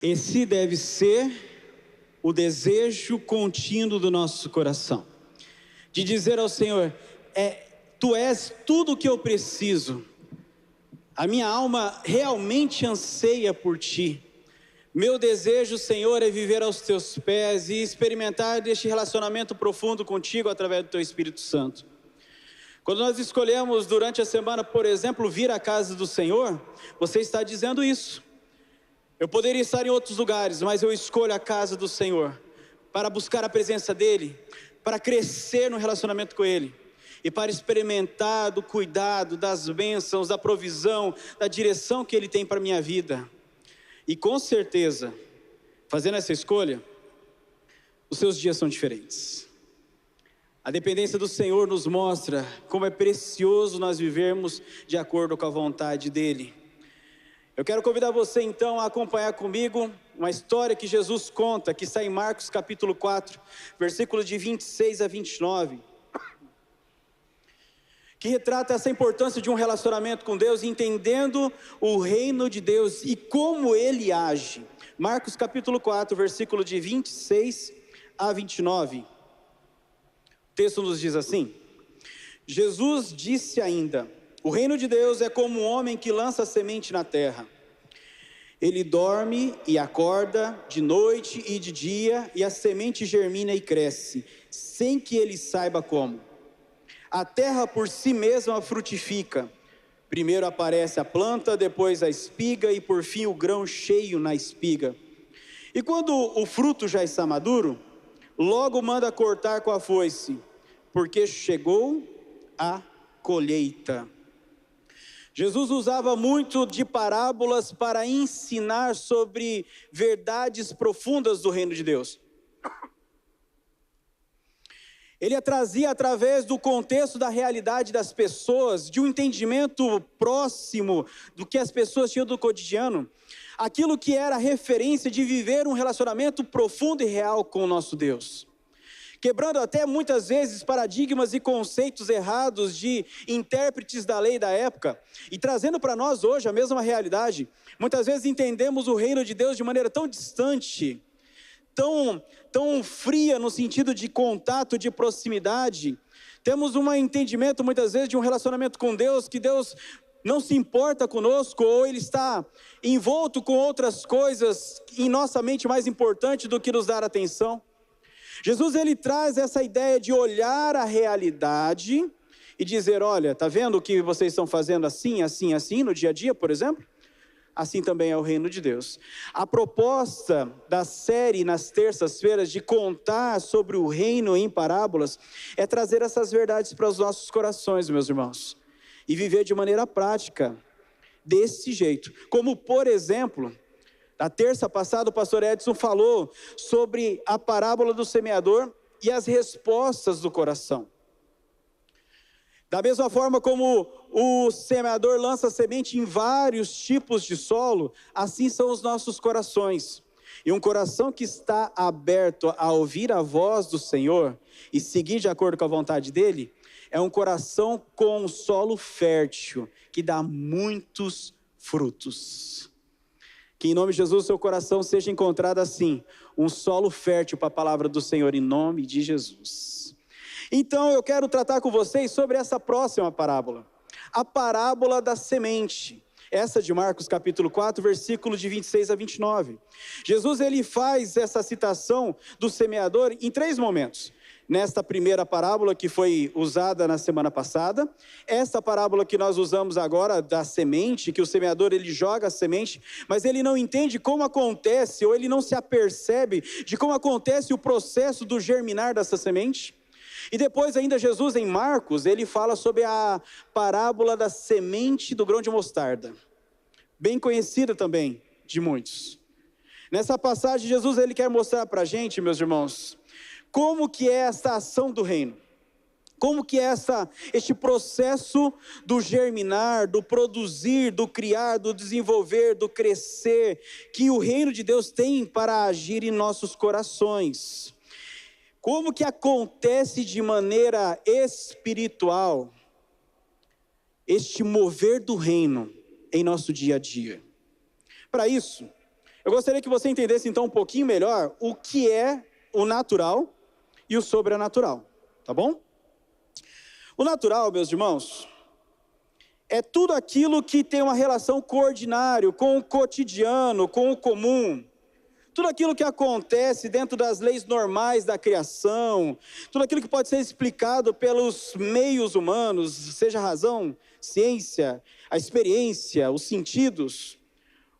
Esse deve ser o desejo contínuo do nosso coração, de dizer ao Senhor: Tu és tudo o que eu preciso, a minha alma realmente anseia por Ti. Meu desejo, Senhor, é viver aos Teus pés e experimentar deste relacionamento profundo contigo através do Teu Espírito Santo. Quando nós escolhemos durante a semana, por exemplo, vir à casa do Senhor, você está dizendo isso. Eu poderia estar em outros lugares, mas eu escolho a casa do Senhor para buscar a presença dEle, para crescer no relacionamento com Ele e para experimentar do cuidado, das bênçãos, da provisão, da direção que Ele tem para a minha vida. E com certeza, fazendo essa escolha, os seus dias são diferentes. A dependência do Senhor nos mostra como é precioso nós vivermos de acordo com a vontade dEle. Eu quero convidar você então a acompanhar comigo uma história que Jesus conta, que está em Marcos capítulo 4, versículos de 26 a 29, que retrata essa importância de um relacionamento com Deus, entendendo o reino de Deus e como Ele age. Marcos capítulo 4, versículo de 26 a 29. O texto nos diz assim: Jesus disse ainda: o reino de Deus é como um homem que lança a semente na terra. Ele dorme e acorda de noite e de dia, e a semente germina e cresce, sem que ele saiba como. A terra por si mesma frutifica. Primeiro aparece a planta, depois a espiga e por fim o grão cheio na espiga. E quando o fruto já está maduro, logo manda cortar com a foice, porque chegou a colheita. Jesus usava muito de parábolas para ensinar sobre verdades profundas do reino de Deus. Ele a trazia através do contexto da realidade das pessoas, de um entendimento próximo do que as pessoas tinham do cotidiano, aquilo que era a referência de viver um relacionamento profundo e real com o nosso Deus. Quebrando até muitas vezes paradigmas e conceitos errados de intérpretes da lei da época, e trazendo para nós hoje a mesma realidade. Muitas vezes entendemos o reino de Deus de maneira tão distante, tão fria no sentido de contato, de proximidade. Temos um entendimento muitas vezes de um relacionamento com Deus, que Deus não se importa conosco, ou Ele está envolto com outras coisas em nossa mente mais importante do que nos dar atenção. Jesus, ele traz essa ideia de olhar a realidade e dizer: olha, está vendo o que vocês estão fazendo assim, assim, assim, no dia a dia, por exemplo? Assim também é o reino de Deus. A proposta da série nas terças-feiras de contar sobre o reino em parábolas é trazer essas verdades para os nossos corações, meus irmãos, e viver de maneira prática, desse jeito. Como, por exemplo, na terça passada o pastor Edson falou sobre a parábola do semeador e as respostas do coração. Da mesma forma como o semeador lança semente em vários tipos de solo, assim são os nossos corações. E um coração que está aberto a ouvir a voz do Senhor e seguir de acordo com a vontade dele, é um coração com um solo fértil, que dá muitos frutos. Que em nome de Jesus seu coração seja encontrado assim, um solo fértil para a palavra do Senhor, em nome de Jesus. Então eu quero tratar com vocês sobre essa próxima parábola, a parábola da semente, essa de Marcos capítulo 4, versículos de 26 a 29. Jesus, ele faz essa citação do semeador em 3 momentos. Nesta primeira parábola que foi usada na semana passada, esta parábola que nós usamos agora da semente, que o semeador ele joga a semente, mas ele não entende como acontece, ou ele não se apercebe de como acontece o processo do germinar dessa semente. E depois ainda Jesus em Marcos, ele fala sobre a parábola da semente do grão de mostarda, bem conhecida também de muitos. Nessa passagem Jesus ele quer mostrar para a gente, meus irmãos, como que é essa ação do reino? Como que é este processo do germinar, do produzir, do criar, do desenvolver, do crescer, que o reino de Deus tem para agir em nossos corações? Como que acontece de maneira espiritual este mover do reino em nosso dia a dia? Para isso, Eu gostaria que você entendesse então um pouquinho melhor o que é o natural e o sobrenatural, tá bom? O natural, meus irmãos, é tudo aquilo que tem uma relação com o ordinário, com o cotidiano, com o comum. Tudo aquilo que acontece dentro das leis normais da criação, tudo aquilo que pode ser explicado pelos meios humanos, seja a razão, ciência, a experiência, os sentidos,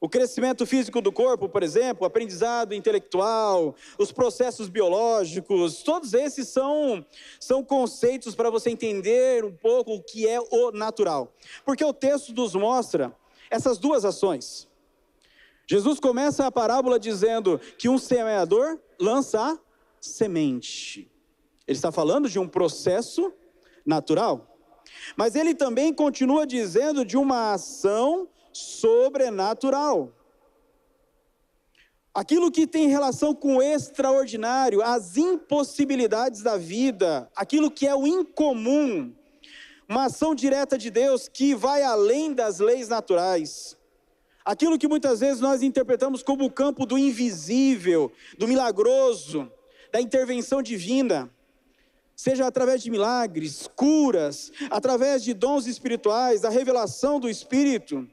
o crescimento físico do corpo, por exemplo, o aprendizado intelectual, os processos biológicos, todos esses são conceitos para você entender um pouco o que é o natural. Porque o texto nos mostra essas duas ações. Jesus começa a parábola dizendo que um semeador lança a semente. Ele está falando de um processo natural. Mas ele também continua dizendo de uma ação sobrenatural. Aquilo que tem relação com o extraordinário, as impossibilidades da vida, aquilo que é o incomum, uma ação direta de Deus que vai além das leis naturais. Aquilo que muitas vezes nós interpretamos como o campo do invisível, do milagroso, da intervenção divina, seja através de milagres, curas, através de dons espirituais, da revelação do Espírito,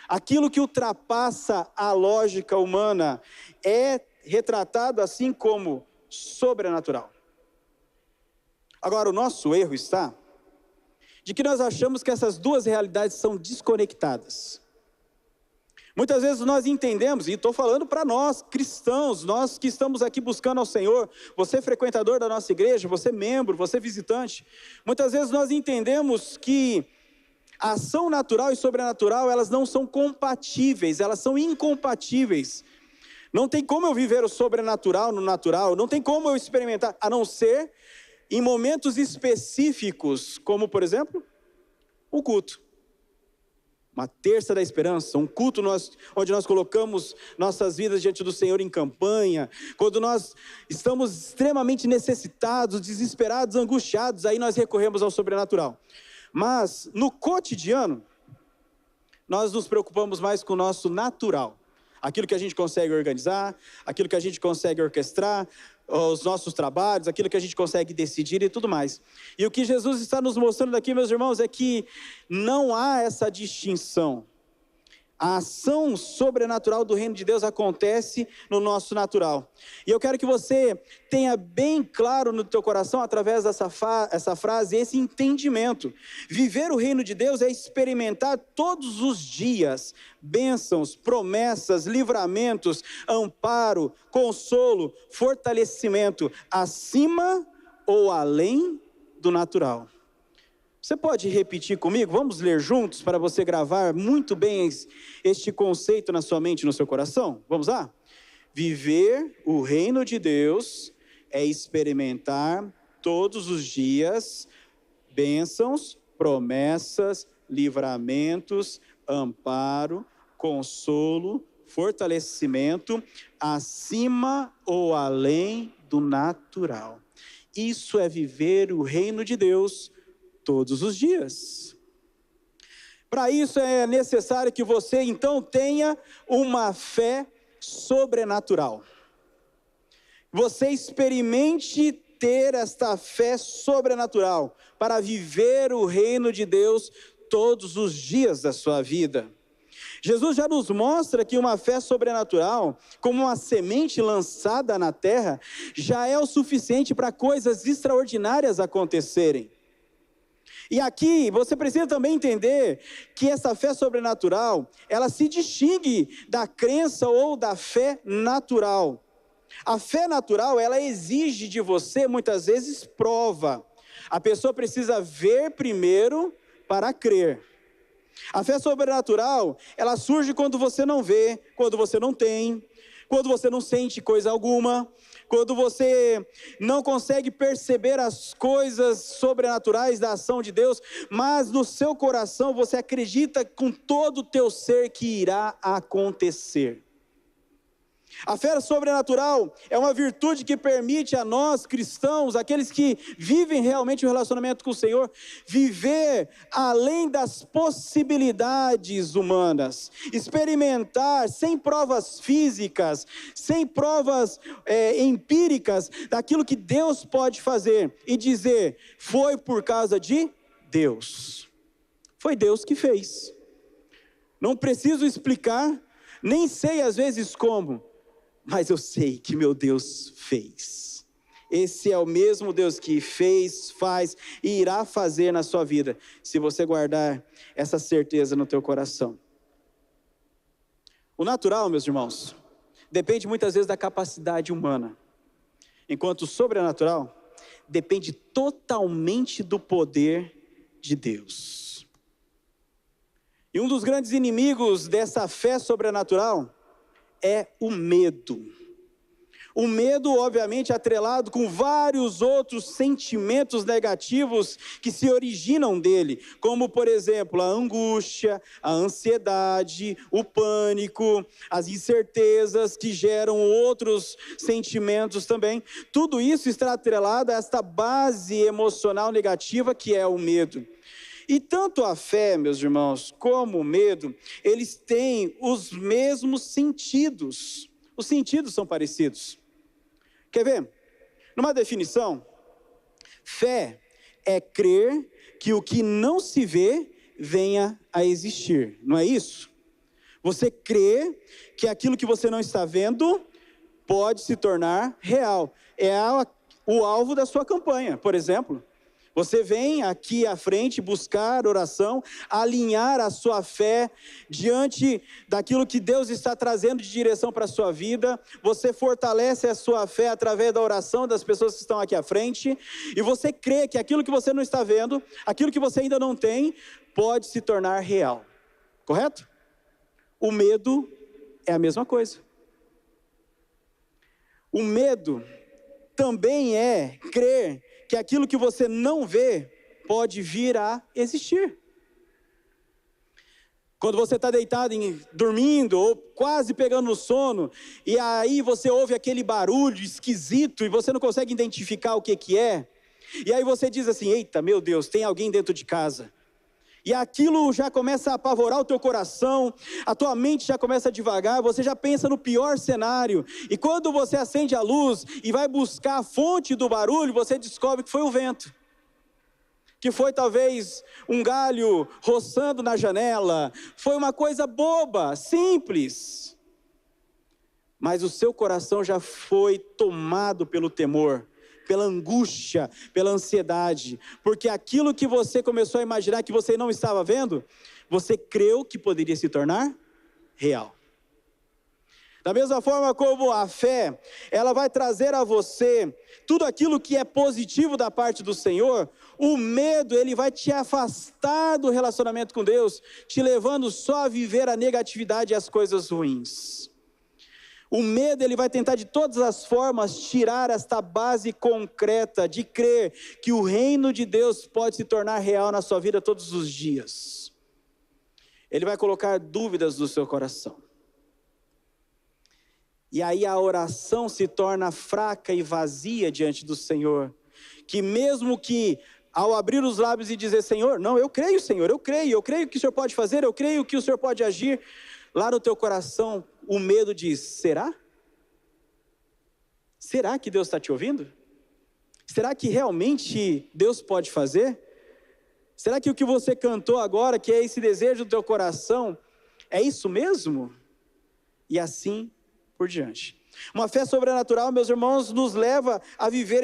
aquilo que ultrapassa a lógica humana é retratado assim como sobrenatural. Agora, o nosso erro está de que nós achamos que essas duas realidades são desconectadas. Muitas vezes nós entendemos, e estou falando para nós cristãos, nós que estamos aqui buscando ao Senhor, você frequentador da nossa igreja, você membro, você visitante, muitas vezes nós entendemos que a ação natural e sobrenatural, elas não são compatíveis, elas são incompatíveis. Não tem como eu viver o sobrenatural no natural, não tem como eu experimentar, a não ser em momentos específicos, como por exemplo, o culto. Uma terça da esperança, um culto onde nós colocamos nossas vidas diante do Senhor em campanha, quando nós estamos extremamente necessitados, desesperados, angustiados, aí nós recorremos ao sobrenatural. Mas no cotidiano, nós nos preocupamos mais com o nosso natural, aquilo que a gente consegue organizar, aquilo que a gente consegue orquestrar, os nossos trabalhos, aquilo que a gente consegue decidir e tudo mais. E o que Jesus está nos mostrando aqui, meus irmãos, é que não há essa distinção. A ação sobrenatural do reino de Deus acontece no nosso natural. E eu quero que você tenha bem claro no teu coração, através dessa frase, esse entendimento. Viver o reino de Deus é experimentar todos os dias bênçãos, promessas, livramentos, amparo, consolo, fortalecimento, acima ou além do natural. Você pode repetir comigo? Vamos ler juntos para você gravar muito bem este conceito na sua mente e no seu coração? Vamos lá? Viver o reino de Deus é experimentar todos os dias bênçãos, promessas, livramentos, amparo, consolo, fortalecimento, acima ou além do natural. Isso é viver o reino de Deus todos os dias. Para isso é necessário que você então tenha uma fé sobrenatural. Você experimente ter esta fé sobrenatural para viver o reino de Deus todos os dias da sua vida. Jesus já nos mostra que uma fé sobrenatural, como uma semente lançada na terra, já é o suficiente para coisas extraordinárias acontecerem. E aqui você precisa também entender que essa fé sobrenatural, ela se distingue da crença ou da fé natural. A fé natural, ela exige de você muitas vezes prova. A pessoa precisa ver primeiro para crer. A fé sobrenatural, ela surge quando você não vê, quando você não tem, quando você não sente coisa alguma, quando você não consegue perceber as coisas sobrenaturais da ação de Deus, mas no seu coração você acredita com todo o teu ser que irá acontecer. A fé sobrenatural é uma virtude que permite a nós, cristãos, aqueles que vivem realmente o relacionamento com o Senhor, viver além das possibilidades humanas, experimentar sem provas físicas, sem provas empíricas, daquilo que Deus pode fazer e dizer, foi por causa de Deus. Foi Deus que fez. Não preciso explicar, nem sei às vezes como, mas eu sei que meu Deus fez. Esse é o mesmo Deus que fez, faz e irá fazer na sua vida, se você guardar essa certeza no teu coração. O natural, meus irmãos, depende muitas vezes da capacidade humana, enquanto o sobrenatural depende totalmente do poder de Deus. E um dos grandes inimigos dessa fé sobrenatural é o medo. O medo, obviamente, atrelado com vários outros sentimentos negativos que se originam dele, como, por exemplo, a angústia, a ansiedade, o pânico, as incertezas que geram outros sentimentos também. Tudo isso está atrelado a esta base emocional negativa que é o medo. E tanto a fé, meus irmãos, como o medo, eles têm os mesmos sentidos. Os sentidos são parecidos. Quer ver? Numa definição, fé é crer que o que não se vê venha a existir. Não é isso? Você crê que aquilo que você não está vendo pode se tornar real. É o alvo da sua campanha, por exemplo. Você vem aqui à frente buscar oração, alinhar a sua fé diante daquilo que Deus está trazendo de direção para a sua vida. Você fortalece a sua fé através da oração das pessoas que estão aqui à frente. E você crê que aquilo que você não está vendo, aquilo que você ainda não tem, pode se tornar real. Correto? O medo é a mesma coisa. O medo também é crer que aquilo que você não vê pode vir a existir. Quando você está deitado, dormindo, ou quase pegando no sono, e aí você ouve aquele barulho esquisito, e você não consegue identificar o que é, e aí você diz assim, eita, meu Deus, tem alguém dentro de casa. E aquilo já começa a apavorar o teu coração, a tua mente já começa a divagar, você já pensa no pior cenário. E quando você acende a luz e vai buscar a fonte do barulho, você descobre que foi o vento. Que foi talvez um galho roçando na janela, foi uma coisa boba, simples. Mas o seu coração já foi tomado pelo temor, pela angústia, pela ansiedade, porque aquilo que você começou a imaginar que você não estava vendo, você creu que poderia se tornar real. Da mesma forma como a fé, ela vai trazer a você tudo aquilo que é positivo da parte do Senhor, o medo, ele vai te afastar do relacionamento com Deus, te levando só a viver a negatividade e as coisas ruins. O medo, ele vai tentar de todas as formas tirar esta base concreta de crer que o reino de Deus pode se tornar real na sua vida todos os dias. Ele vai colocar dúvidas no seu coração. E aí a oração se torna fraca e vazia diante do Senhor. Que mesmo que ao abrir os lábios e dizer, Senhor, não, eu creio, Senhor, eu creio que o Senhor pode fazer, eu creio que o Senhor pode agir. Lá no teu coração, o medo diz, será? Será que Deus está te ouvindo? Será que realmente Deus pode fazer? Será que o que você cantou agora, que é esse desejo do teu coração, é isso mesmo? E assim por diante. Uma fé sobrenatural, meus irmãos, nos leva a viver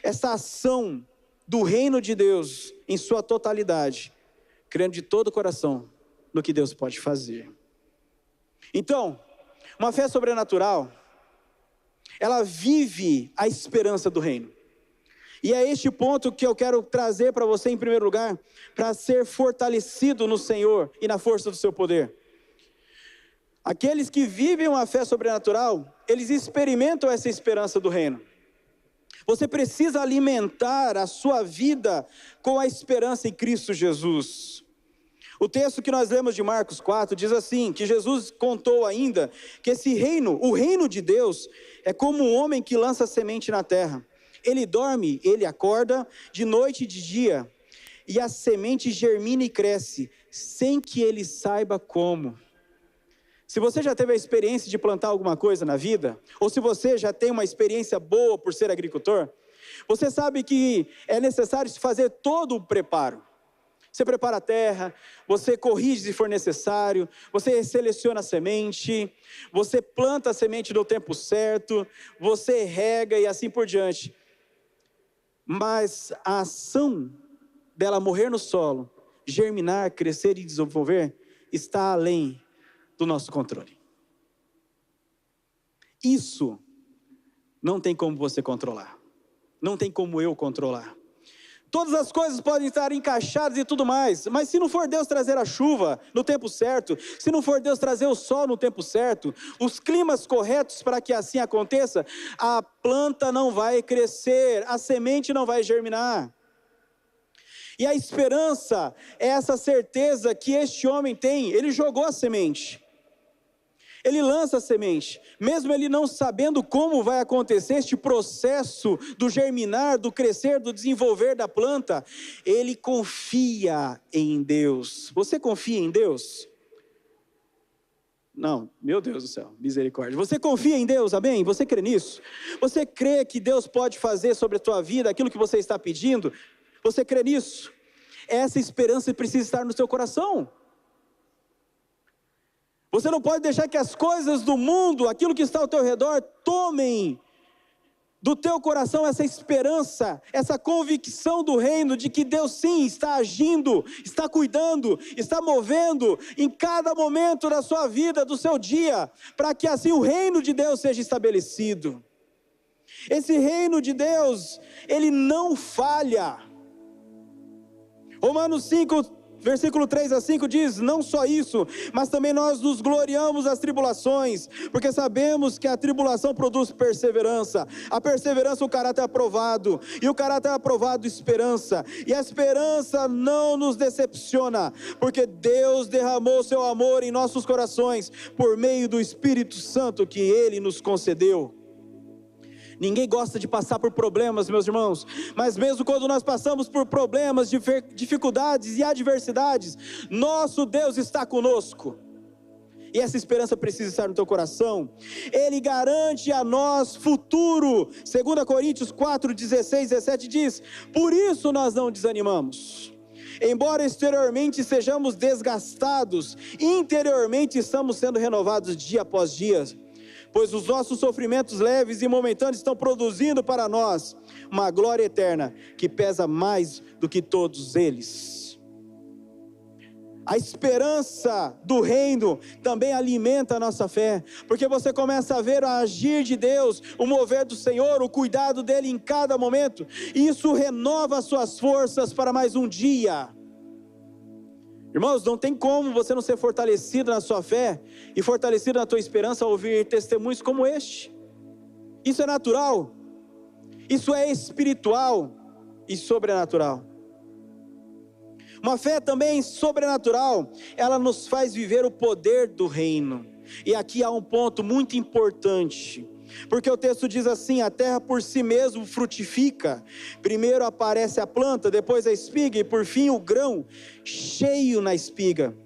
essa ação do reino de Deus em sua totalidade, crendo de todo o coração no que Deus pode fazer. Então, uma fé sobrenatural, ela vive a esperança do reino. E é este ponto que eu quero trazer para você em primeiro lugar, para ser fortalecido no Senhor e na força do seu poder. Aqueles que vivem uma fé sobrenatural, eles experimentam essa esperança do reino. Você precisa alimentar a sua vida com a esperança em Cristo Jesus. O texto que nós lemos de Marcos 4 diz assim, que Jesus contou ainda que esse reino, o reino de Deus, é como um homem que lança semente na terra. Ele dorme, ele acorda de noite e de dia, e a semente germina e cresce, sem que ele saiba como. Se você já teve a experiência de plantar alguma coisa na vida, ou se você já tem uma experiência boa por ser agricultor, você sabe que é necessário se fazer todo o preparo. Você prepara a terra, você corrige se for necessário, você seleciona a semente, você planta a semente no tempo certo, você rega e assim por diante. Mas a ação dela morrer no solo, germinar, crescer e desenvolver, está além do nosso controle. Isso não tem como você controlar, não tem como eu controlar. Todas as coisas podem estar encaixadas e tudo mais, mas se não for Deus trazer a chuva no tempo certo, se não for Deus trazer o sol no tempo certo, os climas corretos para que assim aconteça, a planta não vai crescer, a semente não vai germinar. E a esperança é essa certeza que este homem tem. Ele jogou a semente, ele lança a semente, mesmo ele não sabendo como vai acontecer este processo do germinar, do crescer, do desenvolver da planta, ele confia em Deus. Você confia em Deus? Não, meu Deus do céu, misericórdia. Você confia em Deus, amém? Você crê nisso? Você crê que Deus pode fazer sobre a tua vida aquilo que você está pedindo? Você crê nisso? Essa esperança precisa estar no seu coração. Você não pode deixar que as coisas do mundo, aquilo que está ao teu redor, tomem do teu coração essa esperança, essa convicção do reino de que Deus sim está agindo, está cuidando, está movendo em cada momento da sua vida, do seu dia, para que assim o reino de Deus seja estabelecido. Esse reino de Deus, ele não falha. Romanos 5, versículo 3 a 5 diz, não só isso, mas também nós nos gloriamos das tribulações, porque sabemos que a tribulação produz perseverança, a perseverança o caráter aprovado, e o caráter aprovado esperança, e a esperança não nos decepciona, porque Deus derramou seu amor em nossos corações, por meio do Espírito Santo que Ele nos concedeu. Ninguém gosta de passar por problemas, meus irmãos, mas mesmo quando nós passamos por problemas, dificuldades e adversidades, nosso Deus está conosco, e essa esperança precisa estar no teu coração. Ele garante a nós futuro. 2 Coríntios 4, 16, 17 diz, por isso nós não desanimamos. Embora exteriormente sejamos desgastados, interiormente estamos sendo renovados dia após dia, pois os nossos sofrimentos leves e momentâneos estão produzindo para nós uma glória eterna, que pesa mais do que todos eles. A esperança do reino também alimenta a nossa fé, porque você começa a ver o agir de Deus, o mover do Senhor, o cuidado dEle em cada momento, e isso renova as suas forças para mais um dia. Irmãos, não tem como você não ser fortalecido na sua fé e fortalecido na tua esperança ao ouvir testemunhos como este. Isso é natural, isso é espiritual e sobrenatural. Uma fé também sobrenatural, ela nos faz viver o poder do reino. E aqui há um ponto muito importante, porque o texto diz assim, a terra por si mesmo frutifica, primeiro aparece a planta, depois a espiga e por fim o grão cheio na espiga,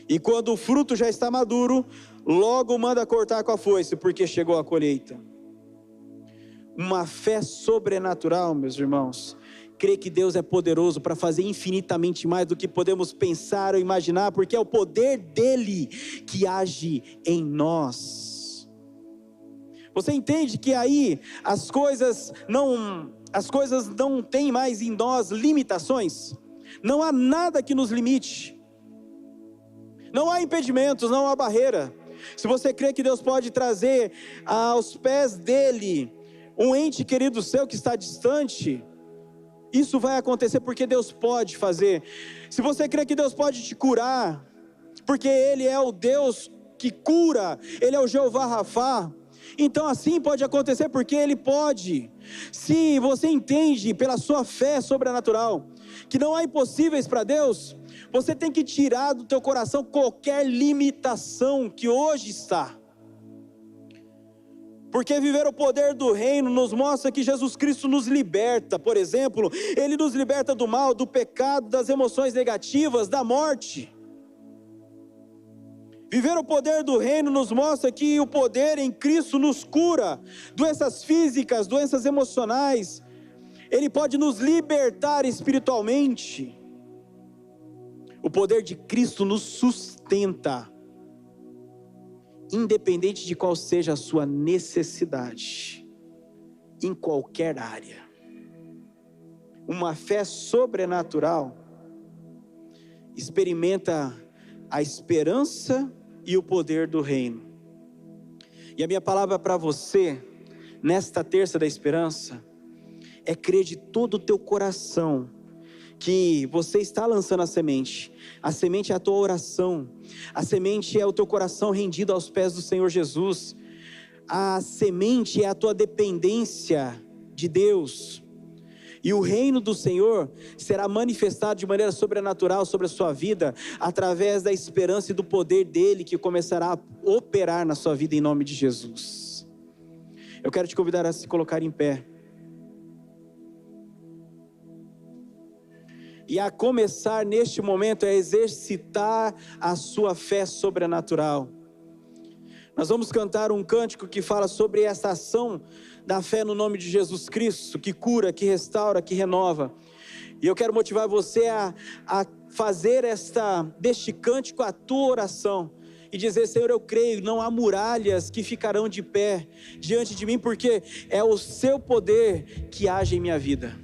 e quando o fruto já está maduro, logo manda cortar com a foice, porque chegou a colheita. Uma fé sobrenatural, meus irmãos, crê que Deus é poderoso para fazer infinitamente mais do que podemos pensar ou imaginar, porque é o poder dele que age em nós. Você entende que aí as coisas não têm mais em nós limitações? Não há nada que nos limite, não há impedimentos, não há barreira. Se você crê que Deus pode trazer aos pés dele um ente querido seu que está distante, isso vai acontecer porque Deus pode fazer. Se você crê que Deus pode te curar, porque Ele é o Deus que cura, Ele é o Jeová Rafá, então assim pode acontecer porque Ele pode. Se você entende pela sua fé sobrenatural que não há impossíveis para Deus, Você tem que tirar do teu coração qualquer limitação que hoje está. Porque viver o poder do reino nos mostra que Jesus Cristo nos liberta. Por exemplo, Ele nos liberta do mal, do pecado, das emoções negativas, da morte. Viver o poder do reino nos mostra que o poder em Cristo nos cura. Doenças físicas, doenças emocionais. Ele pode nos libertar espiritualmente. O poder de Cristo nos sustenta, independente de qual seja a sua necessidade, em qualquer área. Uma fé sobrenatural experimenta a esperança e o poder do reino. E a minha palavra para você, nesta terça da esperança, é crer de todo o teu coração que você está lançando a semente. A semente é a tua oração. A semente é o teu coração rendido aos pés do Senhor Jesus. A semente é a tua dependência de Deus. E o reino do Senhor será manifestado de maneira sobrenatural sobre a sua vida, através da esperança e do poder dele, que começará a operar na sua vida em nome de Jesus. Eu quero te convidar a se colocar em pé. E a começar neste momento a exercitar a sua fé sobrenatural. Nós vamos cantar um cântico que fala sobre essa ação da fé no nome de Jesus Cristo, que cura, que restaura, que renova. E eu quero motivar você a fazer deste cântico a tua oração. E dizer: Senhor, eu creio, não há muralhas que ficarão de pé diante de mim, porque é o seu poder que age em minha vida.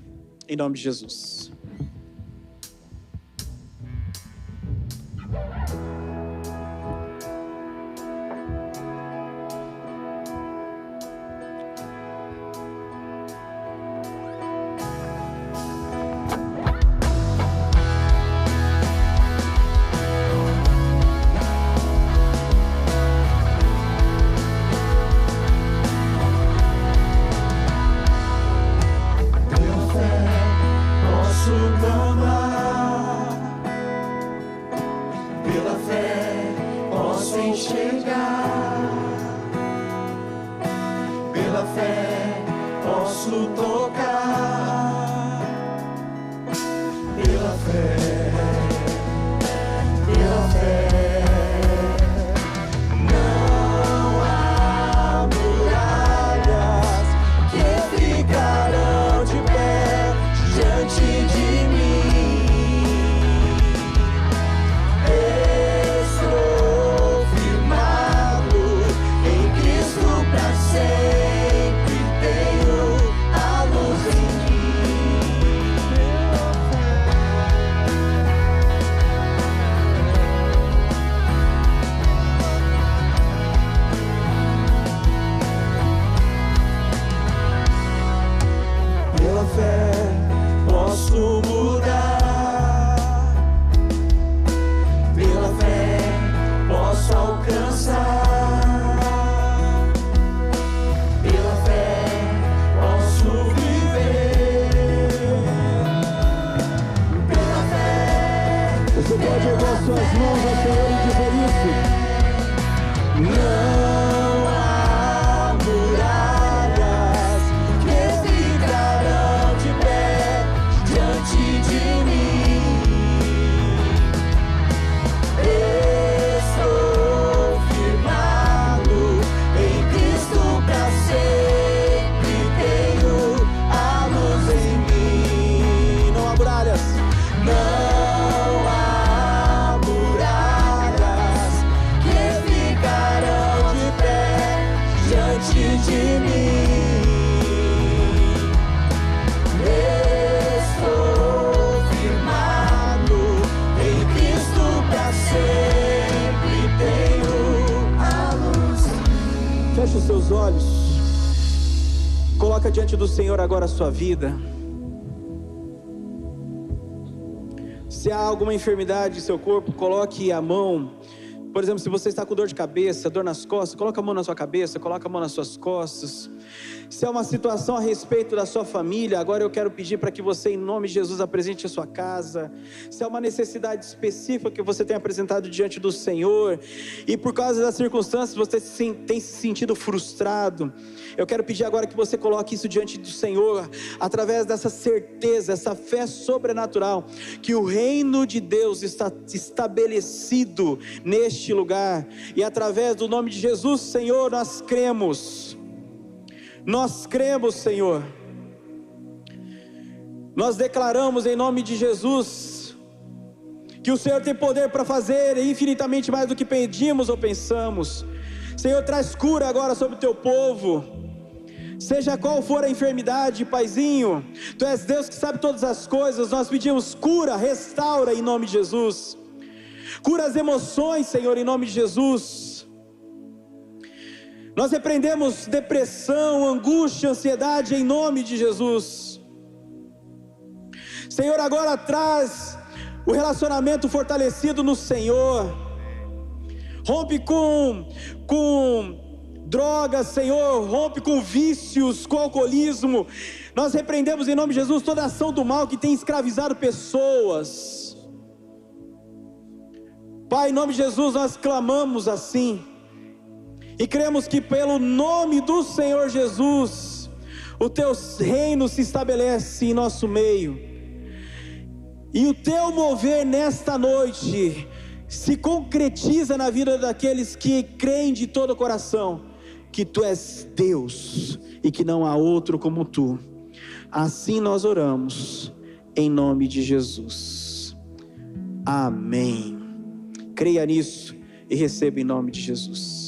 Em nome de Jesus. Coloca diante do Senhor agora a sua vida. Se há alguma enfermidade em seu corpo, coloque a mão. Por exemplo, se você está com dor de cabeça, dor nas costas, coloca a mão na sua cabeça, coloca a mão nas suas costas. Se é uma situação a respeito da sua família, agora eu quero pedir para que você, em nome de Jesus, apresente a sua casa. Se é uma necessidade específica que você tem apresentado diante do Senhor, e por causa das circunstâncias você tem se sentido frustrado, eu quero pedir agora que você coloque isso diante do Senhor, através dessa certeza, essa fé sobrenatural, que o reino de Deus está estabelecido neste lugar, e através do nome de Jesus, Senhor, nós cremos, Senhor, nós declaramos em nome de Jesus, que o Senhor tem poder para fazer infinitamente mais do que pedimos ou pensamos. Senhor, traz cura agora sobre o teu povo, seja qual for a enfermidade, Paizinho, Tu és Deus que sabe todas as coisas, nós pedimos cura, restaura em nome de Jesus, cura as emoções, Senhor, em nome de Jesus. Nós repreendemos depressão, angústia, ansiedade em nome de Jesus. Senhor, agora traz o relacionamento fortalecido no Senhor. Rompe com drogas, Senhor, rompe com vícios, com alcoolismo. Nós repreendemos em nome de Jesus toda ação do mal que tem escravizado pessoas. Pai, em nome de Jesus nós clamamos assim. E cremos que pelo nome do Senhor Jesus, o Teu reino se estabelece em nosso meio. E o Teu mover nesta noite se concretiza na vida daqueles que creem de todo o coração que Tu és Deus e que não há outro como Tu. Assim nós oramos, em nome de Jesus. Amém. Creia nisso e receba em nome de Jesus.